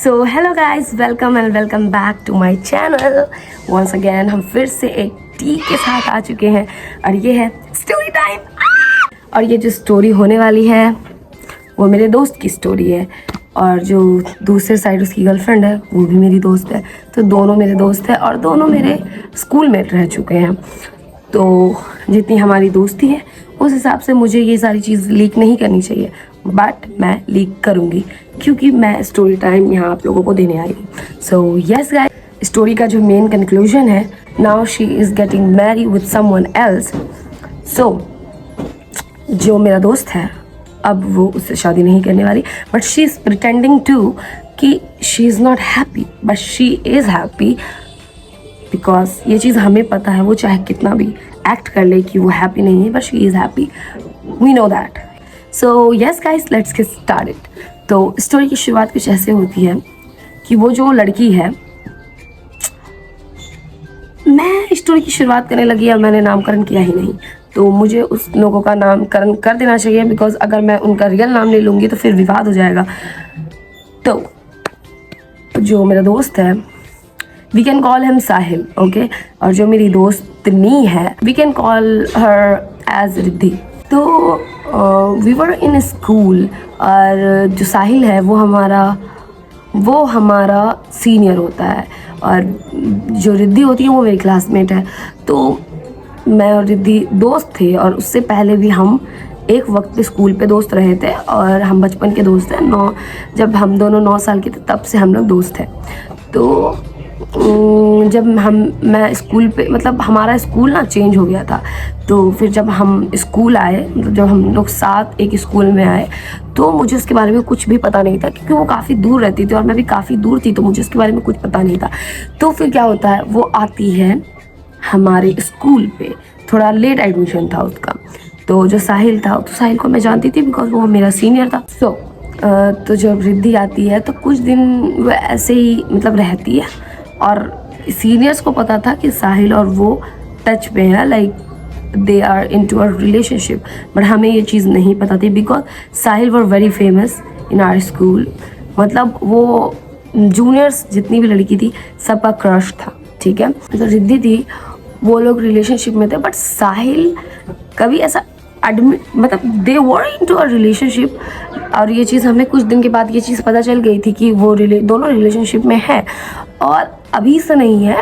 So hello guys, welcome and welcome back to my channel. Once again हम फिर से एक टी के साथ आ चुके हैं और ये है स्टोरी टाइम। और ये जो स्टोरी होने वाली है वो मेरे दोस्त की स्टोरी है, और जो दूसरे साइड उसकी गर्लफ्रेंड है वो भी मेरी दोस्त है। तो दोनों मेरे दोस्त हैं और दोनों मेरे स्कूल मेट रह चुके हैं। तो जितनी हमारी दोस्ती है उस हिसाब से मुझे ये सारी चीज़ लीक नहीं करनी चाहिए, बट मैं लीक करूँगी क्योंकि मैं स्टोरी टाइम यहाँ आप लोगों को देने आई हूँ। सो यस गाइस, स्टोरी का जो मेन कंक्लूजन है, now she is getting marry with someone else. So जो मेरा दोस्त है अब वो उससे शादी नहीं करने वाली, but she is pretending to कि she is not happy, but she is happy because ये चीज़ हमें पता है, वो चाहे कितना भी एक्ट कर ले कि वो हैप्पी नहीं है, but she is happy, we know that. So yes guys, let's get started. तो स्टोरी की शुरुआत कुछ ऐसे होती है कि वो जो लड़की है, मैं स्टोरी की शुरुआत करने लगी और मैंने नामकरण किया ही नहीं, तो मुझे उस लोगों का नामकरण कर देना चाहिए बिकॉज अगर मैं उनका रियल नाम ले लूँगी तो फिर विवाद हो जाएगा। तो जो मेरा दोस्त है, we can call him Sahil, okay. और जो मेरी दोस्तनी है, we can call her as Riddhi. तो वी वर इन स्कूल, और जो साहिल है वो हमारा सीनियर होता है, और जो रिद्धि होती है वो मेरी क्लासमेट है। तो मैं और रिद्धि दोस्त थे, और उससे पहले भी हम एक वक्त पे स्कूल पे दोस्त रहे थे, और हम बचपन के दोस्त हैं। जब हम दोनों 9 साल के थे तब से हम लोग दोस्त हैं। तो जब मैं स्कूल पे, मतलब हमारा स्कूल ना चेंज हो गया था, तो फिर जब हम स्कूल आए, मतलब जब हम लोग साथ एक स्कूल में आए, तो मुझे उसके बारे में कुछ भी पता नहीं था क्योंकि वो काफ़ी दूर रहती थी और मैं भी काफ़ी दूर थी, तो मुझे उसके बारे में कुछ पता नहीं था। तो फिर क्या होता है, वो आती है हमारे स्कूल पे, थोड़ा लेट एडमिशन था उसका। तो जो साहिल था, तो साहिल को मैं जानती थी बिकॉज वो मेरा सीनियर था। तो जब रिद्धि आती है तो कुछ दिन वो ऐसे ही मतलब रहती है, और सीनियर्स को पता था कि साहिल और वो टच पे है, like they are into a relationship, but हमें ये चीज़ नहीं पता थी because Sahil were very famous in our school. मतलब वो जूनियर्स जितनी भी लड़की थी सबका क्रश था, ठीक है। तो रिद्धि थी, वो लोग रिलेशनशिप में थे, बट साहिल कभी ऐसा मतलब दे वर इनटू अ रिलेशनशिप। और ये चीज़ हमें कुछ दिन के बाद ये चीज़ पता चल गई थी कि वो दोनों रिलेशनशिप में है, और अभी से नहीं है,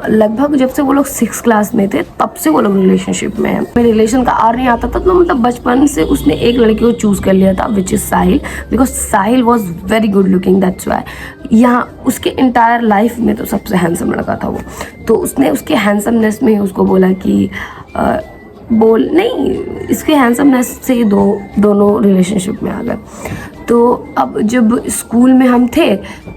लगभग जब से वो लोग 6th क्लास में थे तब से वो लोग रिलेशनशिप में है। मेरे रिलेशन का आर नहीं आता था, तो मतलब बचपन से उसने एक लड़की को चूज़ कर लिया था, which is Sahil, because Sahil was very good looking, that's why. यहाँ उसके इंटायर लाइफ में तो सबसे हैंडसम लड़का था वो, तो उसने उसके हैंडसमनेस में ही उसको बोला कि इसके हैंडसमनेस से ही दोनों रिलेशनशिप में आ गए। तो अब जब स्कूल में हम थे,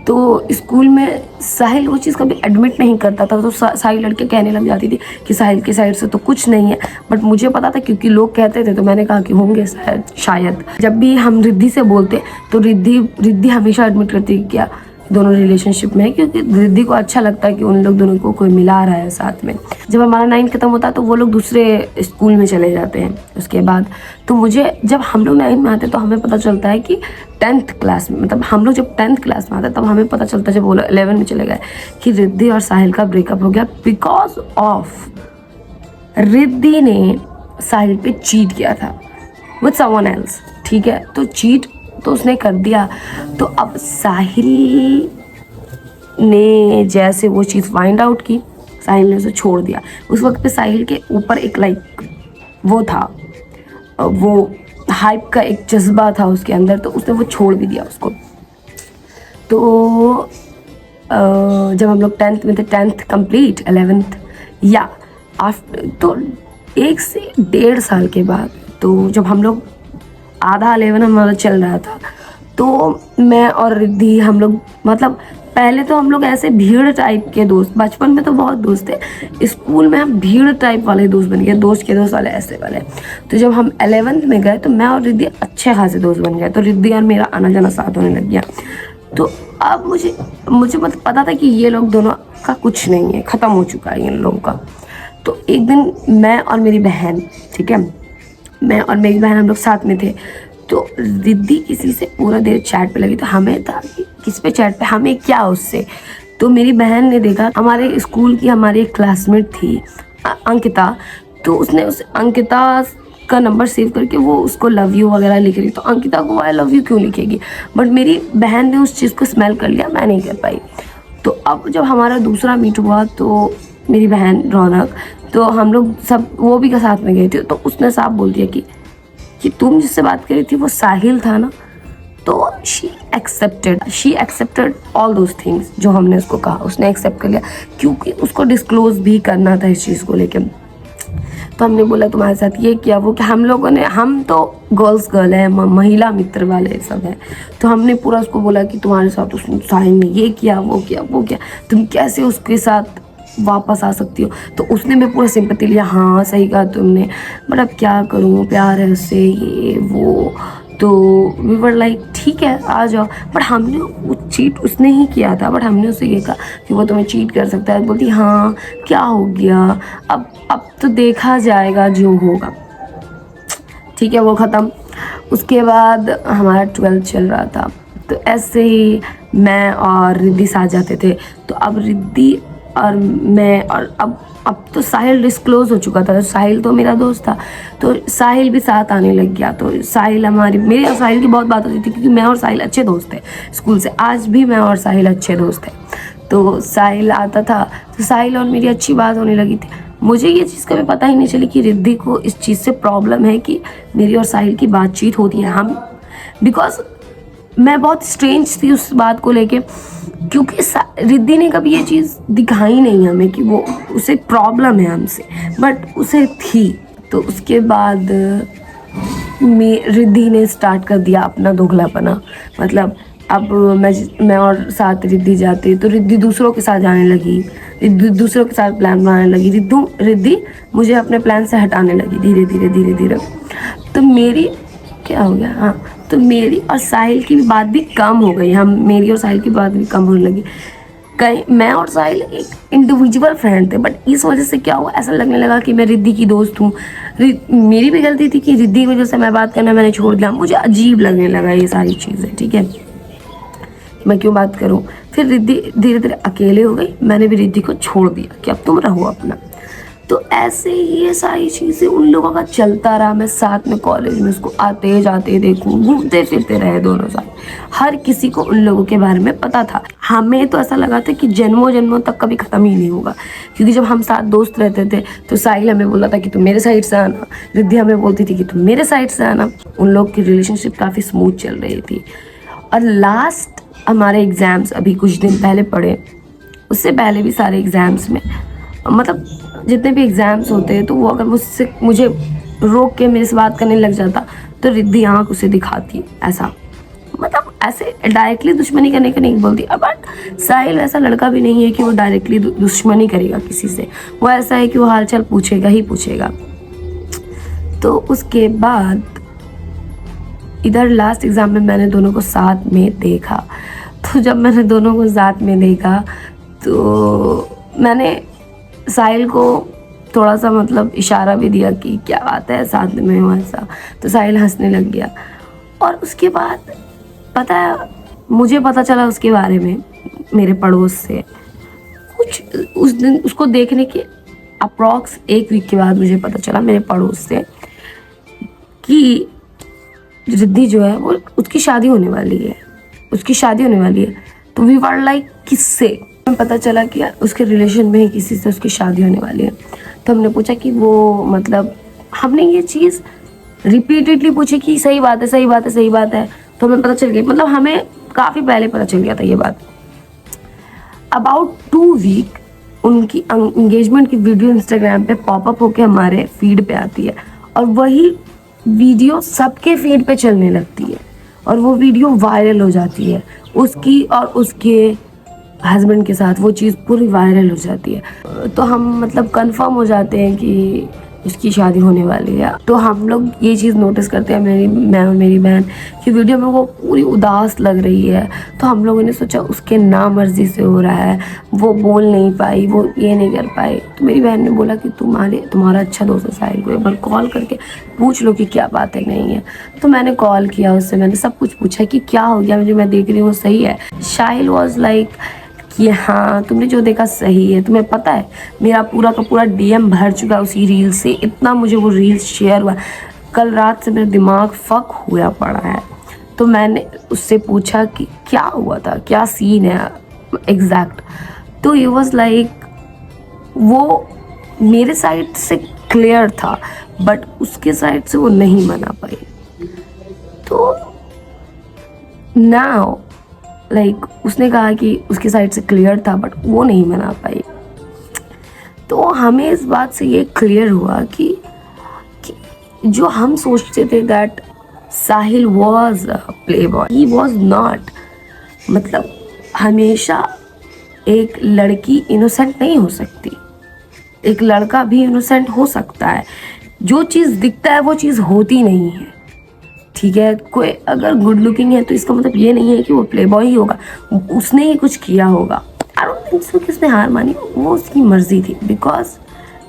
तो स्कूल में साहिल वो चीज़ कभी एडमिट नहीं करता था, तो सारी लड़कियाँ कहने लग जाती थी कि साहिल की साइड से तो कुछ नहीं है, बट मुझे पता था क्योंकि लोग कहते थे, तो मैंने कहा कि होंगे शायद। जब भी हम रिद्धि से बोलते तो रिद्धि हमेशा एडमिट करती कि क्या दोनों रिलेशनशिप में है, क्योंकि रिद्धि को अच्छा लगता है कि उन लोग दोनों को कोई मिला रहा है साथ में। जब हमारा 9th खत्म होता है तो वो लोग दूसरे स्कूल में चले जाते हैं उसके बाद। तो मुझे जब हम लोग 9th में आते तो हमें पता चलता है कि 10th क्लास में, मतलब हम लोग जब 10th क्लास में आते तब हमें पता चलता है, जब वो लोग 11 में चले गए, कि रिद्धि और साहिल का ब्रेकअप हो गया बिकॉज ऑफ रिद्धि ने साहिल पे चीट किया था विद समवन एल्स, ठीक है। तो चीट तो उसने कर दिया, तो अब साहिल ने जैसे वो चीज़ फाइंड आउट की, साहिल ने उसे छोड़ दिया। उस वक्त पे साहिल के ऊपर एक लाइक वो था, वो हाइप का एक जज्बा था उसके अंदर, तो उसने वो छोड़ भी दिया उसको। तो जब हम लोग 10th में थे, 10th कंप्लीट 11th या आफ्टर, तो 1 से 1.5 साल के बाद, तो जब हम लोग आधा 11 हमारा चल रहा था, तो मैं और रिद्धि हम लोग, मतलब पहले तो हम लोग ऐसे भीड़ टाइप के दोस्त, बचपन में तो बहुत दोस्त थे, स्कूल में हम भीड़ टाइप वाले दोस्त बन गए, दोस्त के दोस्त वाले ऐसे वाले। तो जब हम 11th में गए तो मैं और रिद्धि अच्छे खासे दोस्त बन गए, तो रिद्धि और मेरा आना जाना साथ होने लग गया। तो अब मुझे मतलब पता था कि ये लोग दोनों का कुछ नहीं है, ख़त्म हो चुका है इन लोगों का। तो एक दिन मैं और मेरी बहन, ठीक है, मैं और मेरी बहन हम लोग साथ में थे, तो रिद्धि किसी से पूरा देर चैट पे लगी, तो हमें था कि किस पे चैट पे, हमें क्या उससे। तो मेरी बहन ने देखा, हमारे स्कूल की हमारी एक क्लासमेट थी अंकिता, तो उसने उस अंकिता का नंबर सेव करके वो उसको लव यू वगैरह लिख रही, तो अंकिता को आई लव यू क्यों लिखेगी, बट मेरी बहन ने उस चीज़ को स्मेल कर लिया, मैं नहीं कर पाई। तो अब जब हमारा दूसरा मीट हुआ तो मेरी बहन रौनक, तो हम लोग सब वो भी साथ में गए थे, तो उसने साफ बोल दिया कि तुम जिससे बात करी थी वो साहिल था ना। तो she accepted all those things जो हमने उसको कहा, उसने एक्सेप्ट कर लिया, क्योंकि उसको डिस्क्लोज भी करना था इस चीज़ को लेके। तो हमने बोला तुम्हारे साथ ये किया वो क्या, हम लोगों ने, हम तो गर्ल है, महिला मित्र वाले सब है, तो हमने पूरा उसको बोला कि तुम्हारे साथ उसने साहिल ने ये किया वो किया, तुम कैसे उसके साथ वापस आ सकती हो। तो उसने मैं पूरा सिंपैथी लिया, हाँ सही कहा तुमने, बट अब क्या करूँ, प्यार है उससे ये वो। तो वी वर लाइक ठीक है आ जाओ, बट हमने वो चीट उसने ही किया था, बट हमने उसे ये कहा कि वो तुम्हें चीट कर सकता है। बोलती हाँ क्या हो गया, अब तो देखा जाएगा जो होगा। ठीक है वो ख़त्म। उसके बाद हमारा 12th चल रहा था, तो ऐसे ही मैं और रिद्धि साथ जाते थे। तो अब रिद्धि और मैं, और अब तो साहिल डिस्क्लोज हो चुका था, तो साहिल तो मेरा दोस्त था, तो साहिल भी साथ आने लग गया। तो साहिल मेरी और साहिल की बहुत बात होती थी, क्योंकि मैं और साहिल अच्छे दोस्त थे स्कूल से, आज भी मैं और साहिल अच्छे दोस्त हैं। तो साहिल आता था, तो साहिल और मेरी अच्छी बात होने लगी थी। मुझे ये चीज़ कभी पता ही नहीं चली कि रिद्धि को इस चीज़ से प्रॉब्लम है कि मेरी और साहिल की बातचीत होती है। हम, बिकॉज मैं बहुत स्ट्रेंज थी उस बात को लेके, क्योंकि रिद्धि ने कभी ये चीज़ दिखाई नहीं हमें कि वो उसे प्रॉब्लम है हमसे, बट उसे थी। तो उसके बाद रिद्धि ने स्टार्ट कर दिया अपना दोगलापना, मतलब अब मैं और साथ रिद्धि जाते तो रिद्धि दूसरों के साथ जाने लगी, रिद्धि दूसरों के साथ प्लान बनाने लगी, रिद्धि मुझे अपने प्लान से हटाने लगी धीरे धीरे। तो मेरी क्या हो गया, हाँ, तो मेरी और साहिल की भी बात भी कम हो गई, मेरी और साहिल की बात भी कम होने लगी। कहीं मैं और साहिल एक इंडिविजुअल फ्रेंड थे, बट इस वजह से क्या हुआ, ऐसा लगने लगा कि मैं रिद्धि की दोस्त हूँ। मेरी भी गलती थी कि रिद्धि की वजह से मैं बात करना मैंने छोड़ दिया, मुझे अजीब लगने लगा ये सारी चीज़ें। ठीक है, मैं क्यों बात करूँ। फिर रिद्धि धीरे धीरे अकेले हो गई, मैंने भी रिद्धि को छोड़ दिया कि अब तुम रहो अपना। तो ऐसे ही ये सारी चीज़ें उन लोगों का चलता रहा। मैं साथ में कॉलेज में उसको आते जाते देखूँ, घूमते फिरते रहे दोनों साथ, हर किसी को उन लोगों के बारे में पता था। हमें तो ऐसा लगा था कि जन्मों जन्मों तक कभी ख़त्म ही नहीं होगा, क्योंकि जब हम साथ दोस्त रहते थे तो साहिल हमें बोला था कि तुम मेरे साइड से आना, रिद्धि हमें बोलती थी कि तुम मेरे साइड से आना। उन लोग की रिलेशनशिप काफ़ी स्मूथ चल रही थी। और लास्ट हमारे एग्ज़ाम्स अभी कुछ दिन पहले पढ़े, उससे पहले भी सारे एग्ज़ाम्स में, मतलब जितने भी एग्ज़ाम्स होते हैं, तो वो अगर मुझे रोक के मेरे से बात करने लग जाता तो रिद्धि आँख उसे दिखाती, ऐसा, मतलब ऐसे डायरेक्टली दुश्मनी करने का नहीं बोलती। बट साहिल ऐसा लड़का भी नहीं है कि वो डायरेक्टली दुश्मनी करेगा किसी से, वो ऐसा है कि वो हालचाल पूछेगा ही पूछेगा। तो उसके बाद इधर लास्ट एग्ज़ाम में मैंने दोनों को साथ में देखा। तो जब मैंने दोनों को साथ में देखा तो मैंने साहिल को थोड़ा सा मतलब इशारा भी दिया कि क्या बात है साथ में हो ऐसा, तो साहिल हंसने लग गया। और उसके बाद पता है, मुझे पता चला उसके बारे में मेरे पड़ोस से कुछ, उस दिन उसको देखने के अप्रॉक्स 1 वीक के बाद मुझे पता चला मेरे पड़ोस से कि रिद्धि जो है वो उसकी शादी होने वाली है। तो वी वर लाइक किससे, पता चला कि उसके रिलेशन में ही किसी से उसकी शादी होने वाली है। तो हमने पूछा कि वो, मतलब हमने ये चीज़ रिपीटेडली पूछी कि सही बात है। तो हमें पता चल गया, मतलब हमें काफ़ी पहले पता चल गया था ये बात। अबाउट 2 वीक उनकी एंगेजमेंट की वीडियो इंस्टाग्राम पे पॉपअप होके हमारे फीड पे आती है, और वही वीडियो सबके फीड पे चलने लगती है, और वो वीडियो वायरल हो जाती है, उसकी और उसके हस्बैंड के साथ वो चीज़ पूरी वायरल हो जाती है। तो हम मतलब कंफर्म हो जाते हैं कि उसकी शादी होने वाली है। तो हम लोग ये चीज़ नोटिस करते हैं, मैं और मेरी बहन, कि वीडियो में वो पूरी उदास लग रही है। तो हम लोगों ने सोचा उसके नामर्जी से हो रहा है, वो बोल नहीं पाई, वो ये नहीं कर पाई। तो मेरी बहन ने बोला कि तुम्हारा अच्छा दोस्त है साहिल, को एक बार कॉल करके पूछ लो कि क्या बात है नहीं है। तो मैंने कॉल किया उससे, मैंने सब कुछ पूछा कि क्या हो गया, मुझे मैं देख रही हूँ सही है। साहिल वॉज लाइक कि हाँ तुमने जो देखा सही है, तुम्हें पता है मेरा पूरा का पूरा DM भर चुका है उसी रील से, इतना मुझे वो रील शेयर हुआ, कल रात से मेरा दिमाग फक हुआ पड़ा है। तो मैंने उससे पूछा कि क्या हुआ था, क्या सीन है एग्जैक्ट। तो ये वॉज लाइक वो मेरे साइड से क्लियर था बट उसके साइड से वो नहीं मना पाई। तो नाउ लाइक उसने कहा कि उसकी साइड से क्लियर था बट वो नहीं मना पाई। तो हमें इस बात से ये क्लियर हुआ कि जो हम सोचते थे that Sahil was a play boy, he was not. मतलब हमेशा एक लड़की इनोसेंट नहीं हो सकती, एक लड़का भी इनोसेंट हो सकता है। जो चीज़ दिखता है वो चीज़ होती नहीं है, ठीक है। कोई अगर गुड लुकिंग है तो इसका मतलब ये नहीं है कि वो प्ले बॉय ही होगा, उसने ही कुछ किया होगा। आई डोंट थिंक सो किसने हार मानी, वो उसकी मर्जी थी। बिकॉज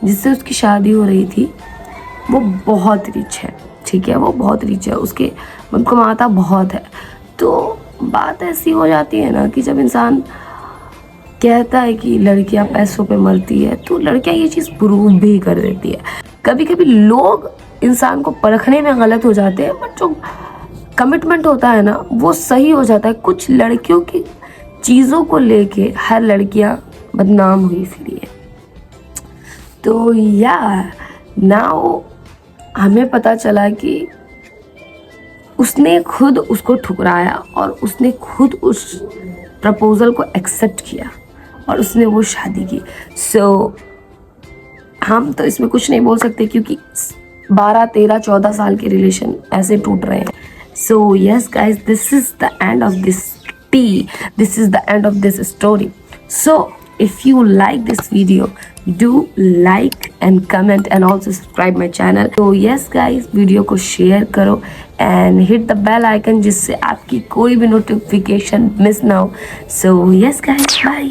जिससे उसकी शादी हो रही थी वो बहुत रिच है, ठीक है, वो बहुत रिच है, उसके कमाता बहुत है। तो बात ऐसी हो जाती है ना कि जब इंसान कहता है कि लड़कियां पैसों पे मरती है तो लड़कियां ये चीज़ प्रूव भी कर देती है। कभी कभी लोग इंसान को परखने में गलत हो जाते हैं बट जो कमिटमेंट होता है ना वो सही हो जाता है। कुछ लड़कियों की चीज़ों को लेके हर लड़कियां बदनाम हुई फिरी है। तो या नाउ हमें पता चला कि उसने खुद उसको ठुकराया और उसने खुद उस प्रपोजल को एक्सेप्ट किया और उसने वो शादी की। सो हम तो इसमें कुछ नहीं बोल सकते क्योंकि 12, 13, 14 साल के रिलेशन ऐसे टूट रहे हैं। So yes guys, this is the end of this T, this is the end of this story. So if you like this video, do like and comment and also subscribe my channel. So yes guys, video को share करो and hit the bell icon जिससे आपकी कोई भी notification miss ना हो. So yes guys, bye.